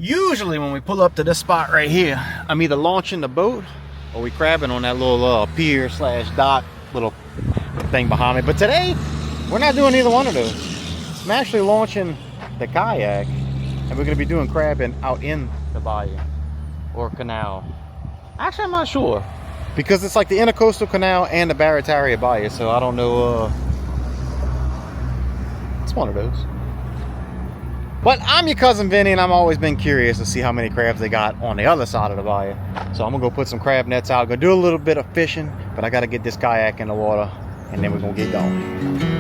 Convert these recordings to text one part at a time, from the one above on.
Usually when we pull up to this spot right here, I'm either launching the boat or we crabbing on that little pier slash dock little thing behind me. But today, we're not doing either one of those. I'm actually launching the kayak, and we're gonna be doing crabbing out in the bayou or canal. Actually, I'm not sure, because it's like the Intercoastal Canal and the Barataria Bayou, so I don't know. It's one of those. But I'm your cousin Vinny, and I've always been curious to see how many crabs they got on the other side of the bayou. So I'm gonna go put some crab nets out, go do a little bit of fishing, but I gotta get this kayak in the water, and then we're gonna get going.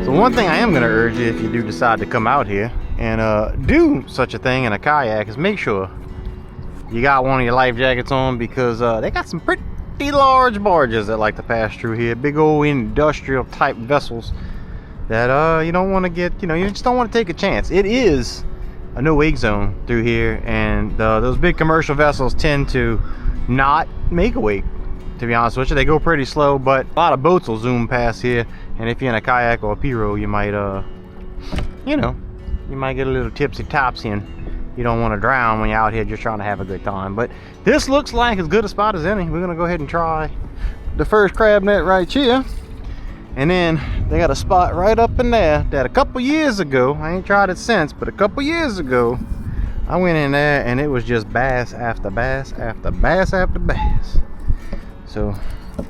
One thing I am going to urge you, if you do decide to come out here and do such a thing in a kayak, is make sure you got one of your life jackets on, because they got some pretty large barges that like to pass through here. Big old industrial type vessels that you don't want to get, you just don't want to take a chance. It is a no wake zone through here, and those big commercial vessels tend to not make a wake. To be honest with you, they go pretty slow, but a lot of boats will zoom past here, and if you're in a kayak or a pirogue, you might you might get a little tipsy-topsy, and you don't want to drown when you're out here just trying to have a good time. But this looks like as good a spot as any. We're gonna go ahead and try the first crab net right here, and then they got a spot right up in there that a couple years ago, I ain't tried it since, but a couple years ago, I went in there and it was just bass after bass after bass after bass. So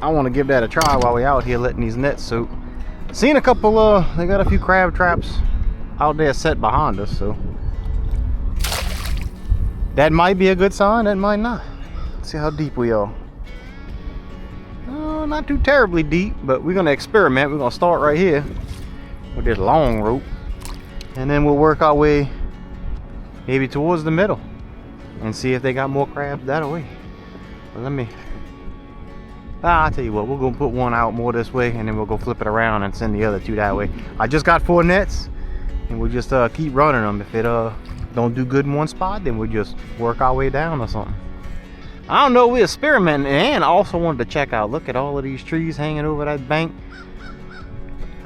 I want to give that a try while we're out here letting these nets soak. Seen a couple, they got a few crab traps out there set behind us, so that might be a good sign, that might not. Let's see how deep we are. Not too terribly deep, but we're gonna experiment. We're gonna start right here with this long rope, and then we'll work our way maybe towards the middle and see if they got more crabs that way. But let me, I'll tell you what, we'll go put one out more this way, and then we'll go flip it around and send the other two that way. I just got 4 nets, and we'll just keep running them. If it don't do good in one spot, then we'll just work our way down or something. I don't know, we're experimenting, and I also wanted to check out, look at all of these trees hanging over that bank.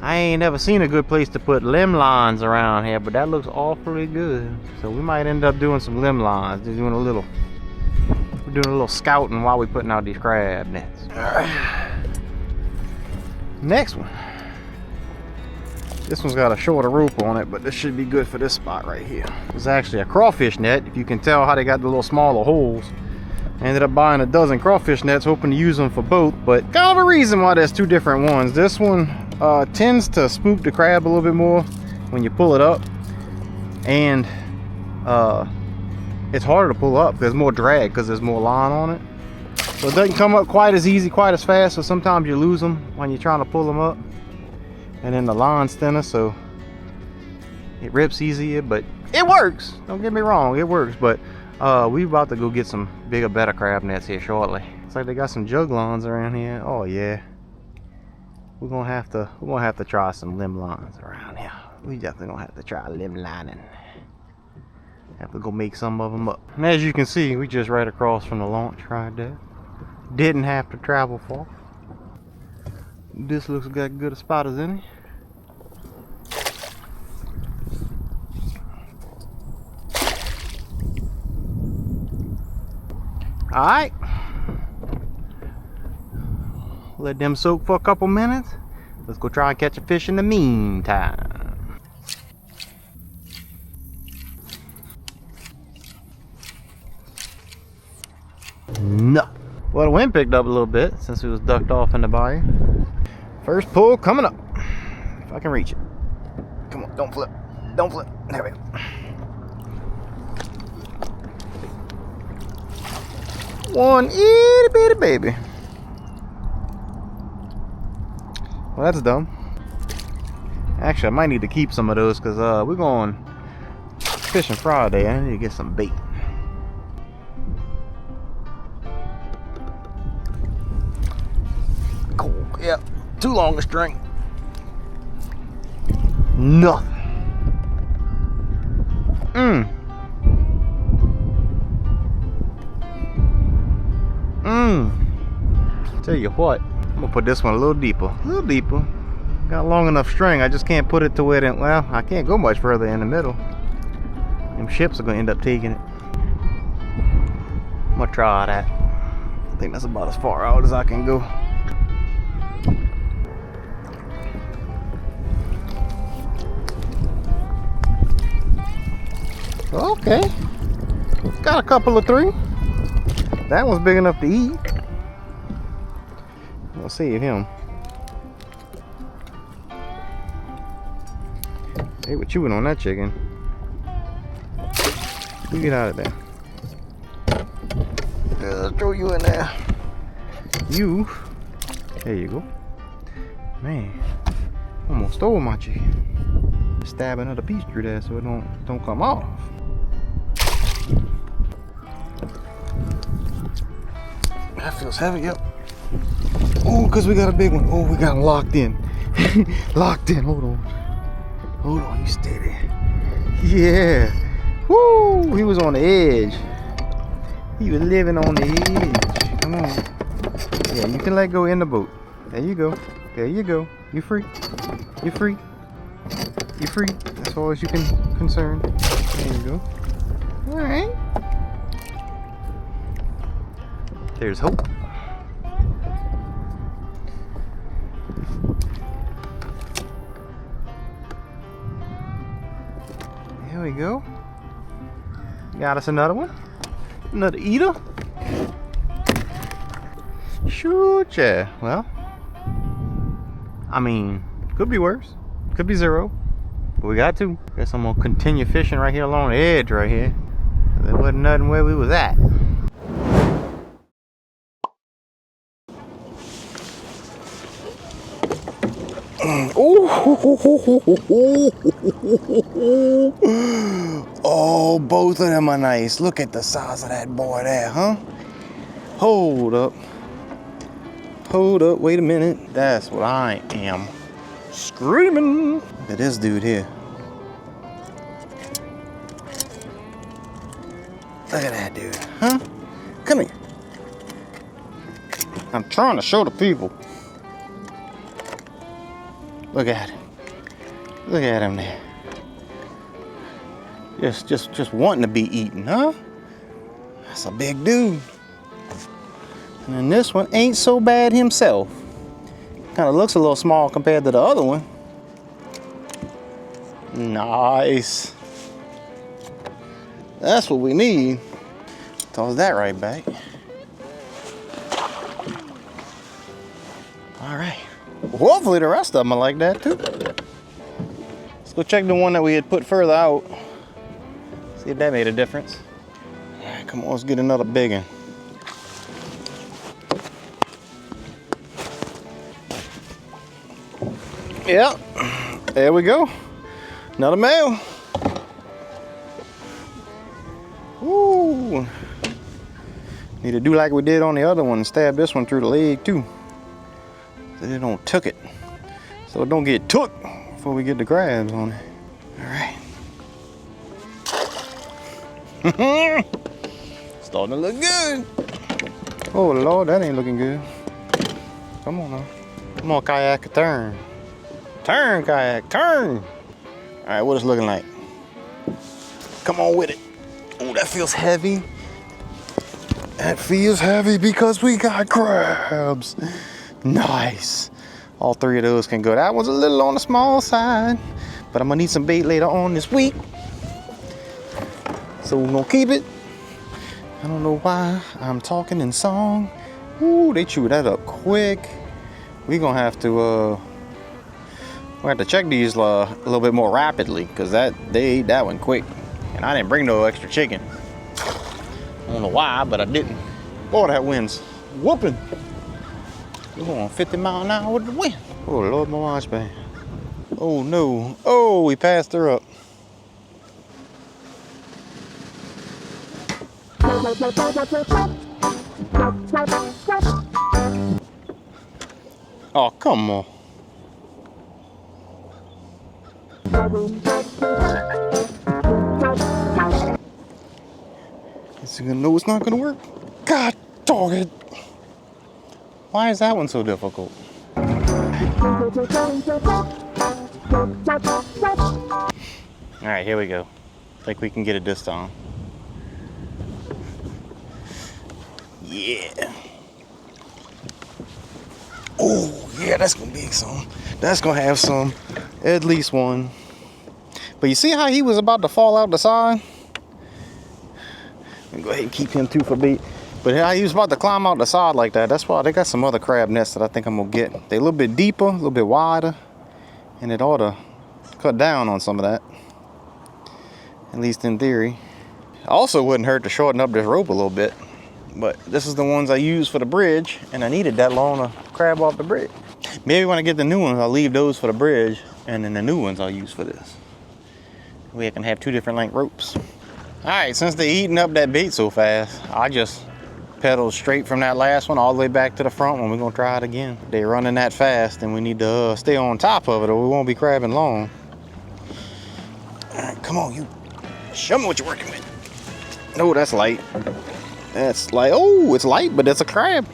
I ain't never seen a good place to put limb lines around here, but that looks awfully good. So we might end up doing some limb lines, just doing a little scouting while we're putting out these crab nets. All right. Next one. This one's got a shorter rope on it, but this should be good for this spot right here. It's actually a crawfish net. If you can tell how they got the little smaller holes. I ended up buying a dozen crawfish nets, hoping to use them for both, but kind of a reason why there's 2 different ones. This one tends to spook the crab a little bit more when you pull it up, and it's harder to pull up. There's more drag because there's more line on it, so it doesn't come up quite as easy, quite as fast. So sometimes you lose them when you're trying to pull them up, and then the line's thinner, so it rips easier. But it works, don't get me wrong, it works. But we about to go get some bigger, better crab nets here shortly. It's like they got some jug lines around here. Oh yeah, we're gonna have to try some limb lines around here. We definitely gonna have to try limb lining. Have to go make some of them up. And as you can see, we just right across from the launch right there. Didn't have to travel far. This looks got good a spot as any. All right, let them soak for a couple minutes. Let's go try and catch a fish in the meantime. No. Well, the wind picked up a little bit since it was ducked off in the bayou. First pull coming up. If I can reach it. Come on, don't flip. Don't flip. There we go. One itty bitty baby. Well, that's dumb. Actually, I might need to keep some of those, because we're going fishing Friday. I need to get some bait. Cool. Yep. Too long a string. Nothing. Tell you what, I'm gonna put this one a little deeper. A little deeper. Got long enough string, I just can't put it to where it, well, I can't go much further in the middle. Them ships are gonna end up taking it. I'm gonna try that. I think that's about as far out as I can go. Okay. Got a couple of 3. That one's big enough to eat. We'll save him. They were chewing on that chicken. You get out of there. Let's throw you in there. You. There you go. Man, almost stole my chicken. Stab another piece through there so it don't come off. That feels heavy, yep. Oh, because we got a big one. Oh, we got him locked in. Locked in. Hold on. Hold on, you stay there. Yeah. Woo! He was on the edge. He was living on the edge. Come on. Yeah, you can let go in the boat. There you go. There you go. You free. You free. You free. As far as you can concern. There you go. Alright. There's hope. There we go. Got us another one. Another eater. Shoot, yeah. Well, I mean, could be worse. Could be 0. But we got 2. Guess I'm gonna continue fishing right here along the edge right here. There wasn't nothing where we was at. Oh, both of them are nice. Look at the size of that boy there, huh? Hold up. Hold up, wait a minute. That's what I am screaming. Look at this dude here. Look at that dude, huh? Come here. I'm trying to show the people. Look at him. Look at him there. Just wanting to be eaten, huh? That's a big dude. And then this one ain't so bad himself. Kind of looks a little small compared to the other one. Nice. That's what we need. Toss that right back. All right. Hopefully the rest of them are like that too. Let's go check the one that we had put further out. See if that made a difference. All right, come on, let's get another big one. Yep, there we go. Another male. Woo. Need to do like we did on the other one and stab this one through the leg too. So they don't took it. So it don't get took before we get the grabs on it. All right. Starting to look good. Oh Lord, that ain't looking good. Come on now. Come on, Kayak, turn. Turn, Kayak, turn. All right, what it's looking like. Come on with it. Oh, that feels heavy. That feels heavy because we got crabs. Nice. All 3 of those can go. That was a little on the small side, but I'm gonna need some bait later on this week. So we're gonna keep it. I don't know why I'm talking in song. Ooh, they chewed that up quick. We're gonna have to check these a little bit more rapidly because they ate that one quick. And I didn't bring no extra chicken. I don't know why, but I didn't. Boy, that wind's whooping. We're going 50 miles an hour with the wind. Oh Lord, my watch band. Oh no. Oh, we passed her up. Oh, come on. Is he gonna know it's not gonna work? God dog it! Why is that one so difficult? Alright, here we go. Think we can get it this time. Yeah. Oh, yeah, that's gonna be some. That's gonna have some. At least one. But you see how he was about to fall out the side? Let me go ahead and keep him 2 for bait. But how he was about to climb out the side like that, that's why they got some other crab nests that I think I'm gonna get. They're a little bit deeper, a little bit wider, and it ought to cut down on some of that. At least in theory. Also wouldn't hurt to shorten up this rope a little bit. But this is the ones I use for the bridge, and I needed that long to crab off the bridge. Maybe when I get the new ones, I'll leave those for the bridge, and then the new ones I'll use for this. We can have 2 different length ropes. All right, since they're eating up that bait so fast, I just pedaled straight from that last one all the way back to the front one. We're gonna try it again. They're running that fast, and we need to stay on top of it, or we won't be crabbing long. All right, come on, you. Show me what you're working with. No, that's light. That's light. Oh, it's light, but it's a crab.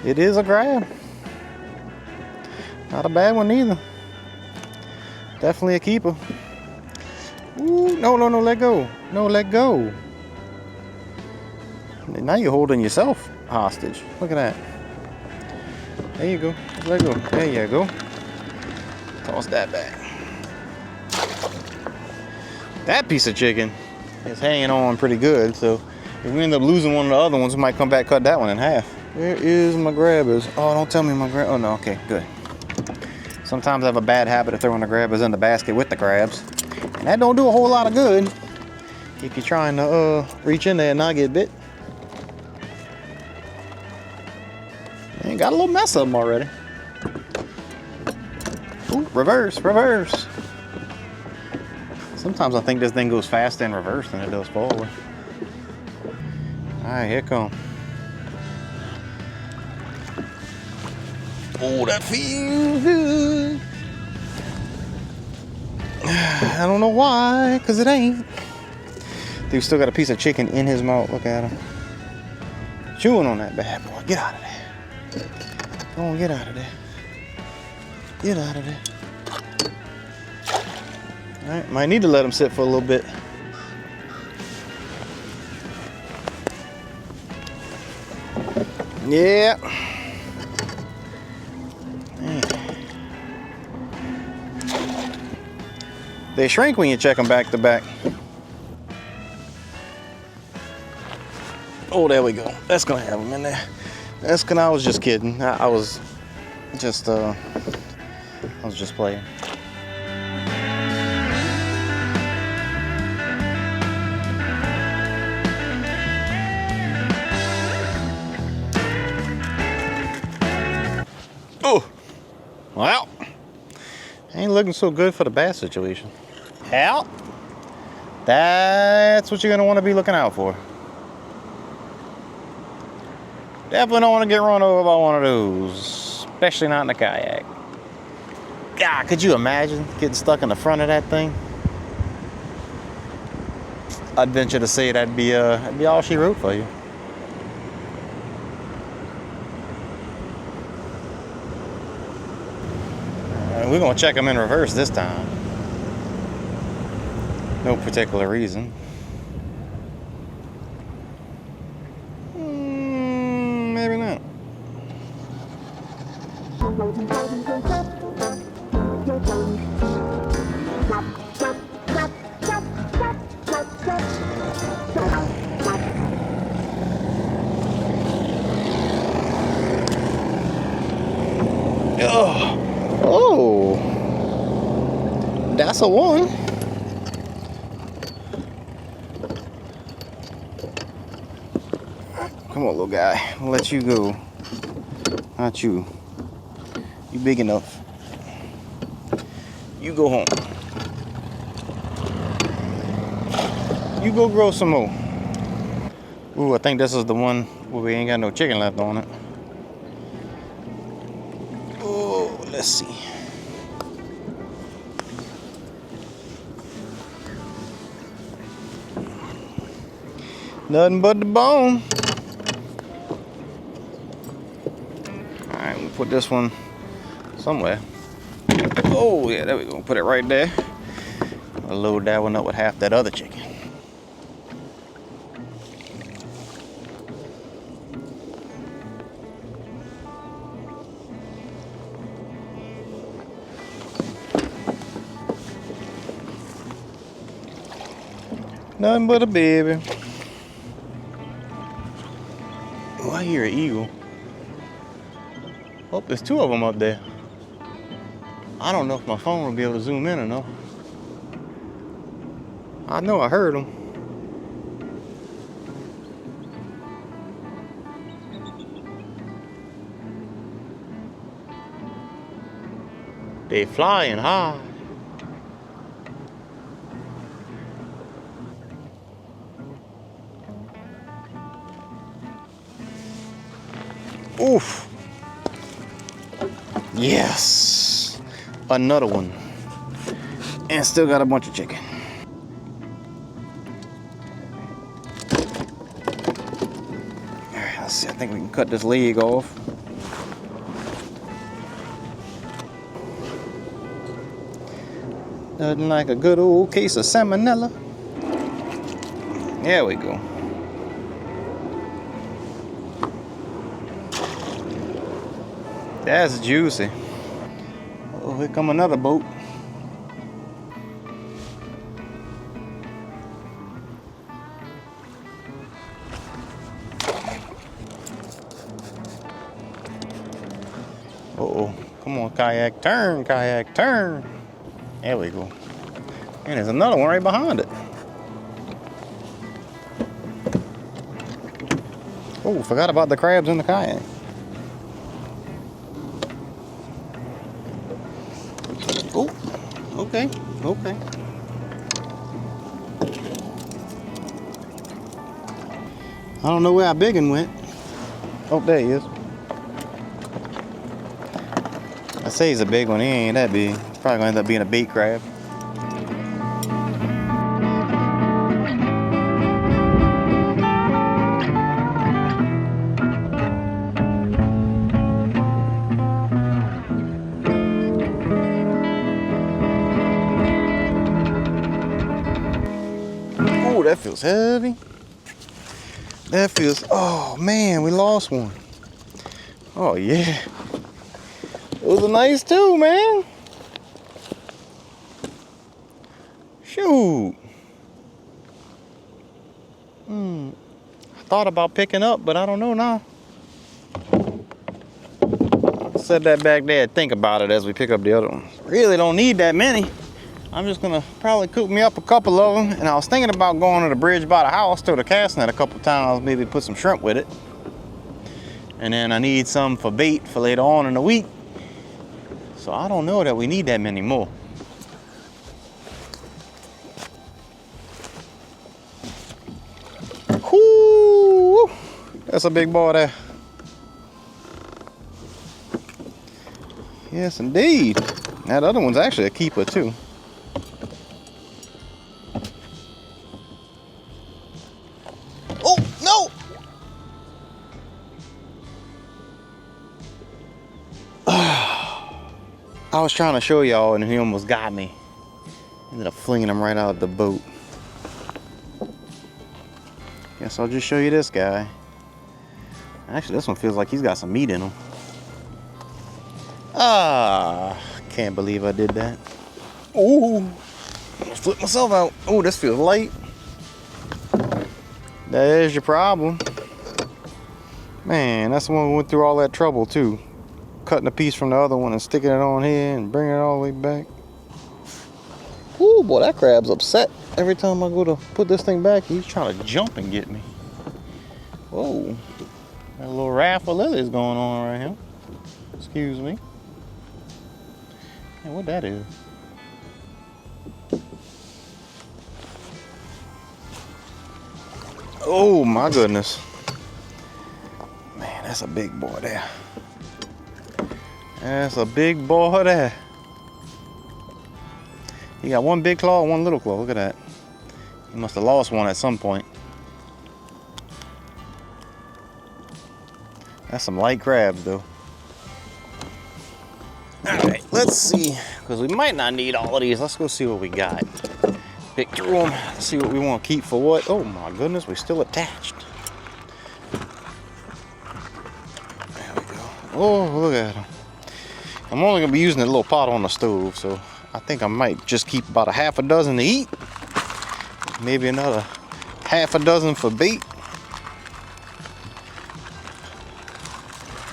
It is a crab. Not a bad one either. Definitely a keeper. Ooh, no, let go. No, let go. Now you're holding yourself hostage. Look at that. There you go. Let go. There you go. Toss that back. That piece of chicken is hanging on pretty good, so if we end up losing one of the other ones, we might come back, cut that one in half. Where is my grabbers? Oh, don't tell me my grab. Oh, no, okay, good. Sometimes I have a bad habit of throwing the grabbers in the basket with the crabs. And that don't do a whole lot of good if you're trying to reach in there and not get bit. Man, got a little mess of them already. Ooh, reverse, reverse. Sometimes I think this thing goes faster in reverse than it does forward. All right, here it comes. Oh, that feels good. I don't know why, because it ain't. Dude still got a piece of chicken in his mouth. Look at him. Chewing on that bad boy. Get out of there. Go on, get out of there. Get out of there. All right, might need to let him sit for a little bit. Yeah. Man. They shrink when you check them back to back. Oh, there we go. That's gonna have them in there. That's gonna. I was just kidding. I was just playing. Oh, well, ain't looking so good for the bass situation. Out. That's what you're gonna want to be looking out for. Definitely don't want to get run over by one of those, especially not in a kayak. God, could you imagine getting stuck in the front of that thing? I'd venture to say that'd be all she wrote for you. We're gonna check them in reverse this time. No particular reason. Maybe not. Oh, that's a one. Come on, little guy. I'll let you go. Not you. You big enough. You go home. You go grow some more. Ooh, I think this is the one where we ain't got no chicken left on it. Oh, let's see. Nothing but the bone. Alright, we'll put this one somewhere. Oh yeah, there we go. Put it right there. I'll load that one up with half that other chicken. Nothing but a baby. Oh, I hear an eagle. Oh, there's two of them up there. I don't know if my phone will be able to zoom in or no. I know I heard them. They flying high. Oof. Yes. Another one. And still got a bunch of chicken. Alright, let's see. I think we can cut this leg off. Nothing like a good old case of salmonella. There we go. That's juicy. Oh, here come another boat. Uh-oh. Come on, kayak, turn, kayak, turn. There we go. And there's another one right behind it. Oh, forgot about the crabs in the kayak. Oh, okay, okay. I don't know where our big one went. Oh, there he is. I say he's a big one, he ain't that big. He's probably gonna end up being a bait crab. Oh, that feels heavy. That feels, oh man, we lost one. Oh yeah. Those are nice too, man. Shoot. I thought about picking up, but I don't know now. Set that back there, think about it as we pick up the other one. Really don't need that many. I'm just gonna probably cook me up a couple of them. And I was thinking about going to the bridge by the house, throw the casting net a couple times, maybe put some shrimp with it. And then I need some for bait for later on in the week. So I don't know that we need that many more. Whoo! That's a big boy there. Yes, indeed. That other one's actually a keeper too. Oh, no! I was trying to show y'all and he almost got me. Ended up flinging him right out of the boat. Guess I'll just show you this guy. Actually, this one feels like he's got some meat in him. Ah, can't believe I did that. Ooh, I flipped myself out. Oh, this feels light. There's your problem. Man, that's the one who went through all that trouble too. Cutting a piece from the other one and sticking it on here and bringing it all the way back. Ooh, boy, that crab's upset. Every time I go to put this thing back, he's trying to jump and get me. Whoa, got a little raft of lilies going on right here. Excuse me. Hey, what that is? Oh my goodness. Man, that's a big boy there. That's a big boy there. He got one big claw and one little claw. Look at that. He must have lost one at some point. That's some light crabs though. Alright, let's see. Because we might not need all of these. Let's go see what we got. Pick through them, see what we want to keep for what. Oh my goodness, we're still attached. There we go. Oh, look at them. I'm only going to be using a little pot on the stove, so I think I might just keep about a half a dozen to eat. Maybe another half a dozen for bait.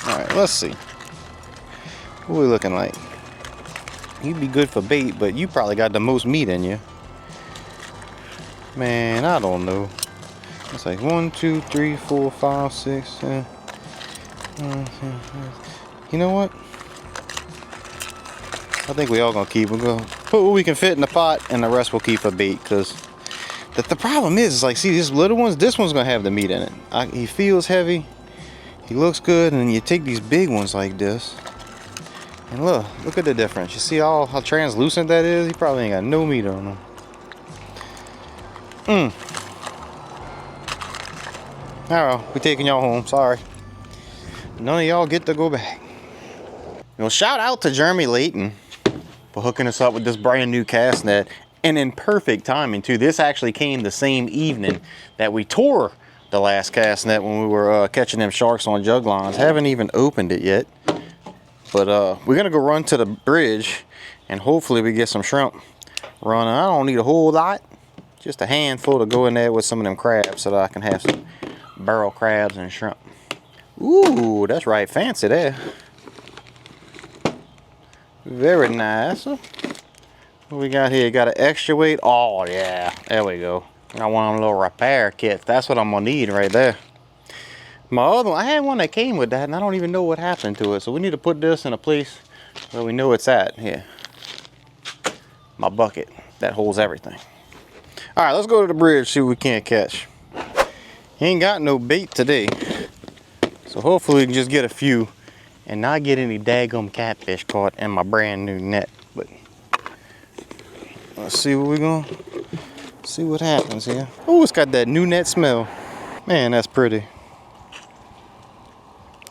Alright, let's see. What are we looking like? You'd be good for bait, but you probably got the most meat in you. Man, I don't know. It's like 1, 2, 3, 4, 5, 6, 7. You know what? I think we all gonna keep. We're gonna put what we can fit in the pot, and the rest we'll keep for bait. Cause the problem is like, see these little ones. This one's gonna have the meat in it. He feels heavy. He looks good, and then you take these big ones like this, and look at the difference. You see how translucent that is? He probably ain't got no meat on him. Alright, we taking y'all home. Sorry. None of y'all get to go back. Well, shout out to Jeremy Layton for hooking us up with this brand new cast net, and in perfect timing too. This actually came the same evening that we tore the last cast net when we were catching them sharks on jug lines. Haven't even opened it yet, but we're gonna go run to the bridge and hopefully we get some shrimp running. I don't need a whole lot, just a handful to go in there with some of them crabs so that I can have some barrel crabs and shrimp. Ooh, that's right fancy there. Very nice. What we got here? Got an extra weight. Oh yeah, there we go. Got one of them little repair kits. That's what I'm gonna need right there. My other one, I had one that came with that, and I don't even know what happened to it. So we need to put this in a place where we know it's at. Here, my bucket that holds everything. All right, let's go to the bridge. See what we can't catch. Ain't got no bait today, so hopefully we can just get a few and not get any daggum catfish caught in my brand new net. But let's see what we're gonna see what happens here. Oh, it's got that new net smell. Man, that's pretty.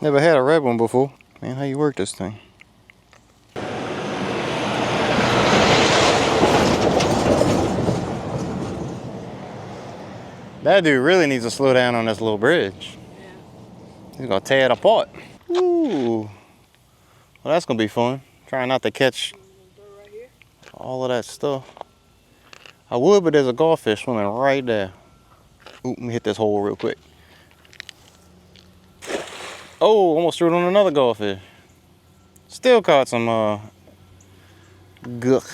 Never had a red one before. Man, how you work this thing? That dude really needs to slow down on this little bridge. Yeah. He's gonna tear it apart. Ooh, well that's gonna be fun. Trying not to catch all of that stuff. I would, but there's a goldfish swimming right there. Ooh, let me hit this hole real quick. Oh, almost threw it on another goldfish. Still caught some guck.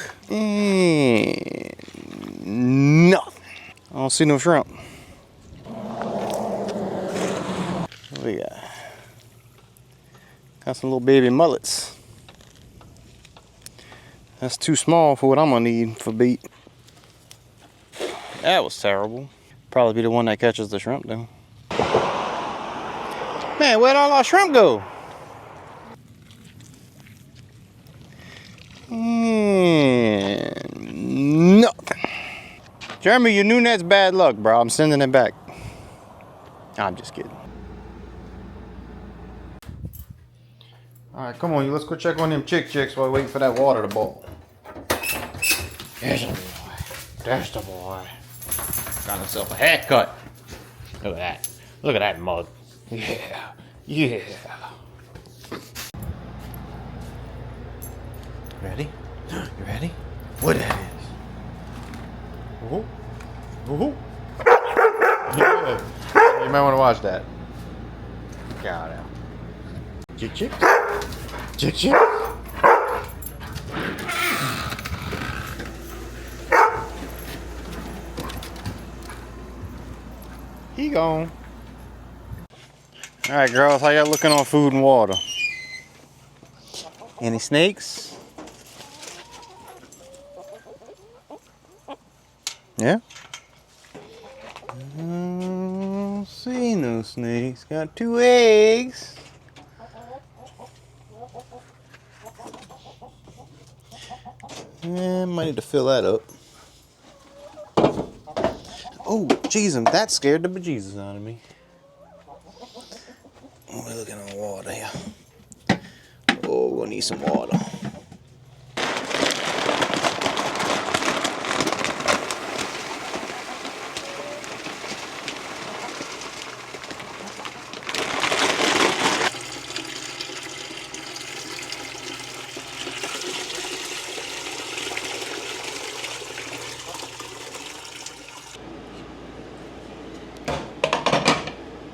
Nothing. I don't see no shrimp. What we got? Got some little baby mullets. That's too small for what I'm gonna need for bait. That was terrible. Probably be the one that catches the shrimp though. Man, where'd all our shrimp go? Nothing. Jeremy, your new net's bad luck, bro. I'm sending it back. I'm just kidding. All right, come on, you. Let's go check on them chicks while we wait for that water to boil. There's the boy. There's the boy. Got himself a haircut. Look at that. Look at that mug. Yeah. Yeah. Ready? You ready? What that is? Woohoo. Woohoo. Yeah. You might want to watch that. Got out. Chick chick. Chick chick. He gone. All right, girls, how y'all looking on food and water? Any snakes? Yeah? I don't see no snakes. Got 2 eggs. Yeah, might need to fill that up. Oh, jeez, that scared the bejesus out of me. We're looking on water here. Oh, we're gonna need some water.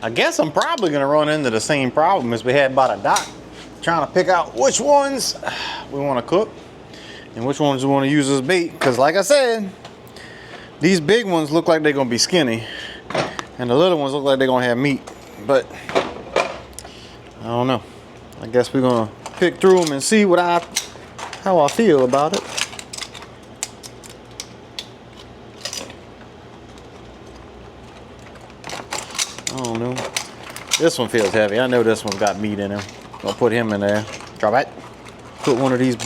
I guess I'm probably gonna run into the same problem as we had by the dock, trying to pick out which ones we want to cook and which ones we want to use as bait. Because like I said, these big ones look like they're gonna be skinny, and the little ones look like they're gonna have meat. But I don't know. I guess we're gonna pick through them and see how I feel about it. I don't know. This one feels heavy. I know this one's got meat in him. Gonna put him in there. Drop it. Put one of these.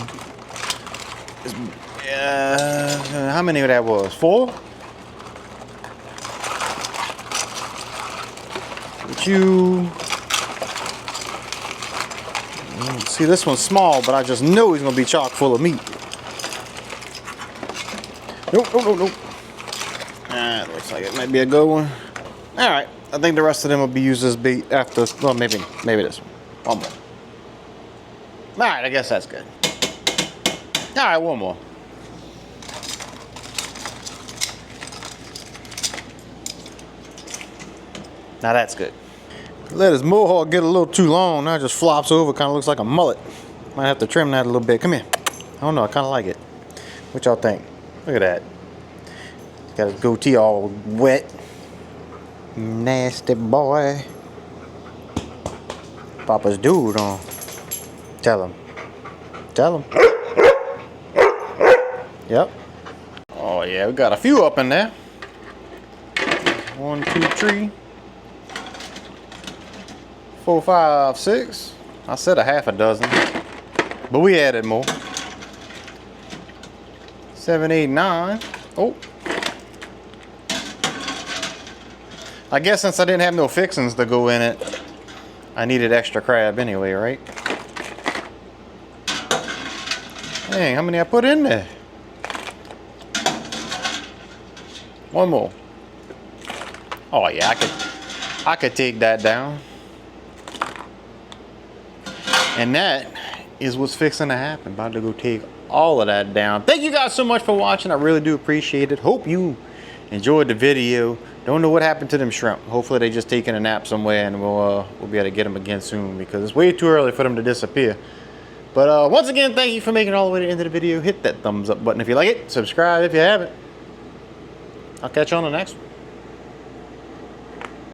How many of that was? 4? But you. See, this one's small, but I just know he's gonna be chock full of meat. Nope. That looks like it might be a good one. All right. I think the rest of them will be used as bait after, well, maybe this one. One more. All right, I guess that's good. All right, one more. Now that's good. Let his mohawk get a little too long. Now it just flops over, kind of looks like a mullet. Might have to trim that a little bit. Come here. I don't know, I kind of like it. What y'all think? Look at that. Got his goatee all wet. Nasty boy. Papa's dude on. Tell him. Yep. Oh yeah, we got a few up in there. 1, 2, 3, 4, 5, 6. I said a half a dozen, but we added more. 7, 8, 9. Oh. I guess since I didn't have no fixings to go in it, I needed extra crab anyway, right? Dang, how many I put in there? One more. Oh yeah, I could take that down. And that is what's fixing to happen. About to go take all of that down. Thank you guys so much for watching. I really do appreciate it. Hope you enjoyed the video. Don't know what happened to them shrimp. Hopefully they just taking a nap somewhere, and we'll be able to get them again soon, because it's way too early for them to disappear. But once again, thank you for making it all the way to the end of the video. Hit that thumbs up button if you like it. Subscribe if you haven't. I'll catch you on the next one.